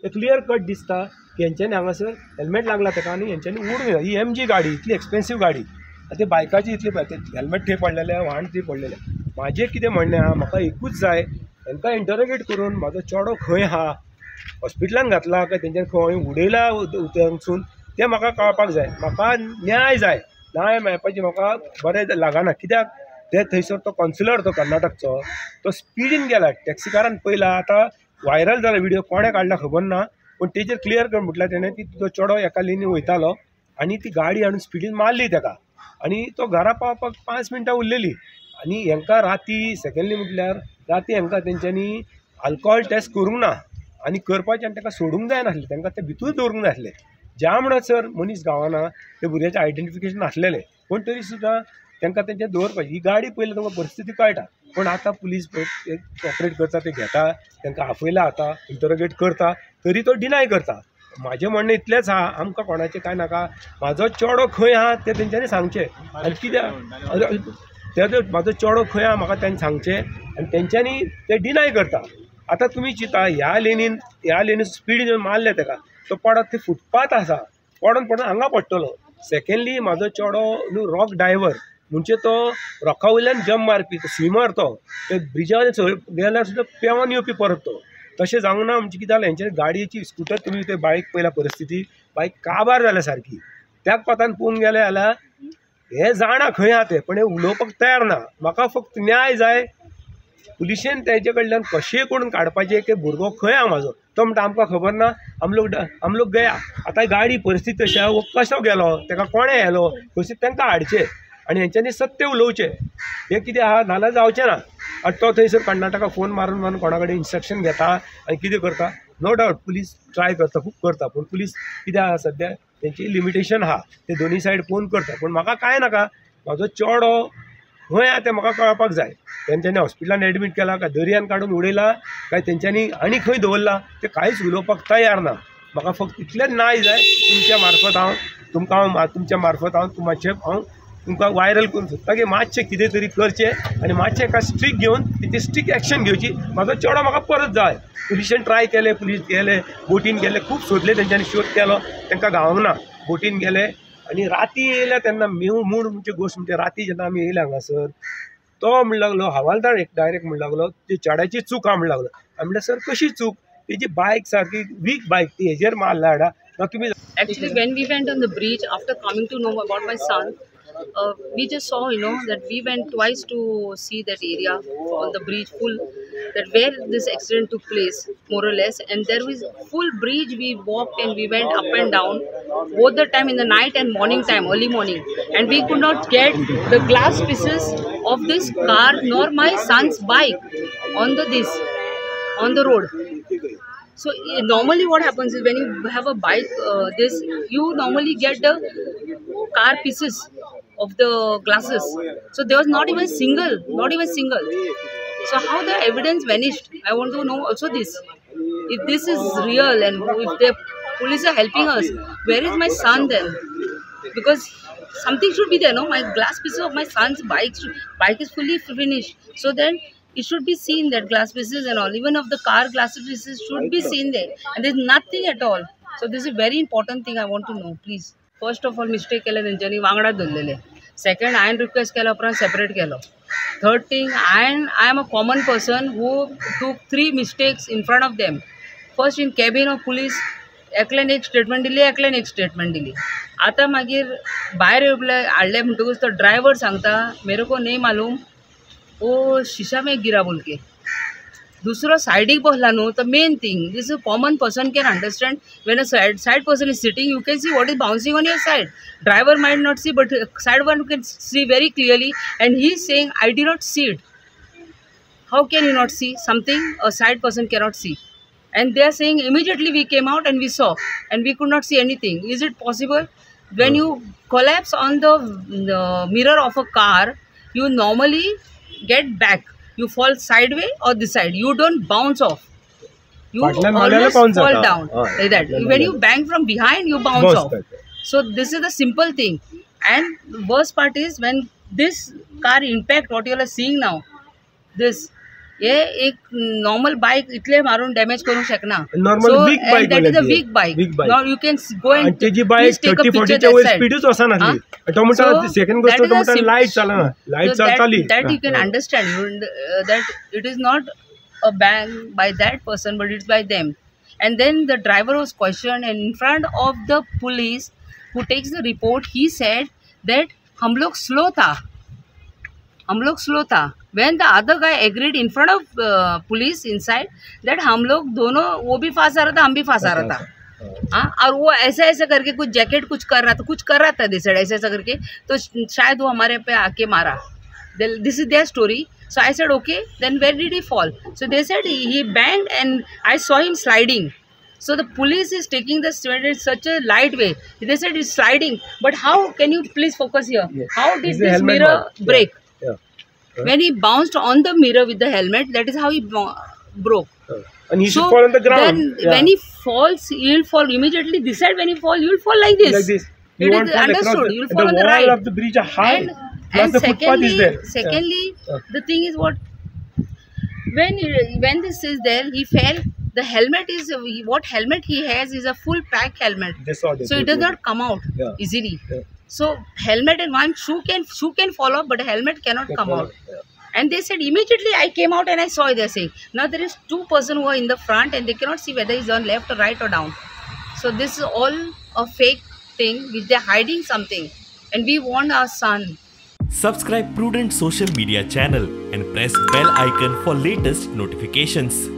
Clear cut दिसता की हेंच्यांनी हांगासर हेल्मेट लागला ताका आनी हेंच्यांनी उडून ही MG गाडी इतली एक्सपेन्सीव गाडी ते बायकाची इतली हेल्मेट थंय पडलेले वाहन थंय पडलेले म्हाजें कितें म्हणणें आहा म्हाका एकूच जाय तांकां इंटरोगेट करून म्हाजो चेडो खंय आहा हॉस्पिटलान घातला काय तेंच्यानी खंय उडयला उदरसून तें म्हाका कळपाक जाय म्हाका न्याय जाय न्याय मेळपाची म्हाका बरें लागना कित्याक ते थंयसर तो कॉन्सुलर तो कर्नाटकचो तो स्पिडीन गेला टॅक्सीकारान पयला आतां व्हायरल जाला व्हिडिओ कोणें काडला खबर ना पूण तेजेर क्लियर कर म्हटल्यार तेणें की तो चेडो एका लेनीन वयतालो आनी ती गाडी हाडून स्पिडीन मारली ताका आनी तो घरा पावपाक 5 मिनटां उरलेली आनी हेंकां राती सेकेंडली म्हटल्यार राती हेंकां तेंच्यांनी आल्कोहॉल टेस्ट करूंक ना आनी करपाचें आनी ताका सोडूंक जाय नासलें तांकां ते भितूर दवरूंक जाय आसलें ज्या म्हणसर मनीस गावना ते भुरग्याचें आयडेंटिफिकेशन आसलेलें पूण तरी सुद्दां तांकां तेंचें दवरपाचें ही गाडी पयली तुमकां परिस्थिती कळटा पूण आतां पुलीस ऑपरेट करता ते घेता तांकां आपयला आता इंटरोगेट करता तरी तो डिनाय करता म्हाजें म्हणणें इतलेंच आहा आमकां कोणाचें कांय नाका म्हाजो चेडो खंय आहा तें तेंच्यांनी सांगचें आनी कित्याक म्हाजो चेडो खंय आहा म्हाका तेंच्यांनी सांगचें आनी तेंच्यांनी ते डिनाय करता आतां तुमी चिंता ह्या लेनीन स्पीड मारलें ताका तो पडत ते फुटपाथ आसा पडून हांगा पडटलो सेकेंडली म्हाजो चेडो न्हू रॉक डायवर म्हणजे तो रॉका वयल्यान जंप मारपी तो स्विमर तो ब्रिजा वयल्यान गेल्यार सुद्दां पेंवन येवपी परत तो तशें जावंक ना म्हणजे कितें जालें हेंच्या गाडयेची स्कुटर तुमी ते बायक पयला परिस्थिती बायक काबार जाल्या सारकी त्याच पथान पळोवंक गेले जाल्यार हे जाणा खंय आहा ते पण हे उलोवपाक तयार ना म्हाका फक्त न्याय जाय पुलिशेन तेजे कडल्यान कशें करून काडपाचें की भुरगो खंय आहा म्हाजो तो म्हणटा आमकां खबर ना आम लोग गया आतां गाडी परिस्थिती तशी आहा वो कसो गेलो ताका कोणें व्हेलो परिस्थिती तांकां हाडचें आनी हेंच्यांनी सत्य उलोवचें हें कितें आहा नाल्यार जावचें ना आनी तो थंयसर कर्नाटका फोन मारून कोणा कडेन इन्स्ट्रक्शन घेता आनी कितें करता नो डावट पुलीस ट्राय करता खूब करता पूण पुलीस कितें आहा सद्या तेंची लिमिटेशन आहा ते दोनी सायड फोन करता पूण म्हाका कांय नाका म्हाजो चेडो खंय आहा तें म्हाका कळपाक जाय तेंच्यांनी हॉस्पिटलान एडमीट केला काय दर्यान काडून उडयला काय तेंच्यांनी आनी खंय दवरला तें कांयच उलोवपाक तयार ना म्हाका फक्त इतलेंच न्याय जाय तुमच्या मार्फत तुमच्या मार्फत हांव तुमकां वायरल करून सोदता की मातशें कितें तरी करचें आनी मातशें एका स्ट्रीक घेवन तेची स्ट्रीक एक्शन घेवची म्हाजो चेडो म्हाका परत जाय पुलिशेन ट्राय केलें पुलीस गेले बोटीन गेले खूब सोदले तेंच्यांनी शोध केलो तांकां गावूंक ना बोटीन गेले आनी राती येयल्या तेन्ना मूड म्हणजे गोश्ट म्हणजे राती जेन्ना आमी येयले हांगासर तो म्हणू लागलो हवालदार एक डायरेक्ट म्हणू लागलो ती चेड्याची चूक आहा म्हणू लागलो हांवें म्हणलें सर कशी चूक तेजी बायक सारकी वीक बायक ती हेजेर मारला हाडा ना तुमी Actually, when we went on the bridge, after coming to know about my son, we just saw, that we went twice to see that area on the bridge full, that where this accident took place, more or less. And there was full bridge. We walked and we went up and down, both the time in the night and morning time, early morning. And we could not get the glass pieces of this car nor my son's bike on the road. So normally what happens is when you have a bike, you normally get the car pieces of the glasses. So there was not even single. So how the evidence vanished? I want to know also this. If this is real and if the police are helping us, where is my son then? Because something should be there, no? My glass pieces of my son's bike is fully finished. So then it should be seen that glass pieces and all, even of the car glass pieces should be seen there. And there's nothing at all. So this is a very important thing I want to know, please. First of all, mistake केले तेंच्यांनी वांगडा धरलेले. Second, हांवें request केलो उपरांत separate Kelo. Third thing, I am a common person who took 3 mistakes in front of them. First in cabin of police, एकल्यान एक statement दिली, एकल्यान एक स्टेटमेंट दिली. आतां मागीर भायर येवले हाडले म्हणटकूच तो ड्रायव्हर सांगता मेरे को नहीं मालूम वो शीशा में गिरा बोल के. दूसरा साइडिक बसला न्हू the main thing, this is a common person can understand. When a side person is sitting, you can see what is bouncing on your side. Driver might not see, but side one can see very clearly, and he is saying I did not see it. How can you not see something a side person cannot see? And they are saying immediately we came out and we saw and we could not see anything. Is it possible? When you collapse on the mirror of a car, you normally get back. You fall sideways or this side. You don't bounce off. You always fall down like that. When you bang from behind, you bounce off. So this is the simple thing. And the worst part is when this car impact, what you are seeing now, this हे एक normal bike इतले मारून damage करू शकना. Normal weak bike that is a म्हणल्यार weak bike. weak bike. Now you can go आणि and तेजी bike 30-40च्या वयर स्पीडूच वचना नासली. टोमॅटो So, सेकंड गोष्ट that is a tomato sim- light चलना, लाईट चलताली. that you can understand that it is not a ban by that person but it's by them. And then the driver was questioned, and in front of the police who takes the report, he said that हम लोग slow था. When the other guy agreed in front of police inside that हम लोग दोनों, वो भी फांसा रहा था, हम भी फांसा रहा था. हाँ, और वो ऐसा ऐसा करके कुछ जैकेट कुछ कर रहा था दिस ऐसा ऐसा करके, तो शायद वो हमारे पे आके मारा. This is their story. So I said, okay, then where did he fall? So they said he banged and I saw him sliding. So the police is taking the student in such a light way. They said he's sliding. But how, can you please focus here? Yes. How It's did the this helmet mirror one. break? Yeah. When he bounced on the mirror with the helmet, that is how he broke. And he should So fall on the ground. then when he falls, he'll fall immediately. This side, when he falls, you'll fall like this. Like this. It You is won't fall across understood. the, You'll and fall on the wall right. of the bridge are high. Plus And the footpath is there. secondly, Yeah. the thing is what, when this is there, he fell. The helmet is, what helmet he has is a full pack helmet, They saw this. so it does not come out Yeah. easily. Yeah. So helmet and one shoe can fall off, but helmet cannot come out. Yeah. And they said immediately I came out and I saw it. They're saying now there is two person who are in the front and they cannot see whether he's on left or right or down. So this is all a fake thing which they're hiding something, and we want our son. Subscribe Prudent social media channel and press bell icon for latest notifications.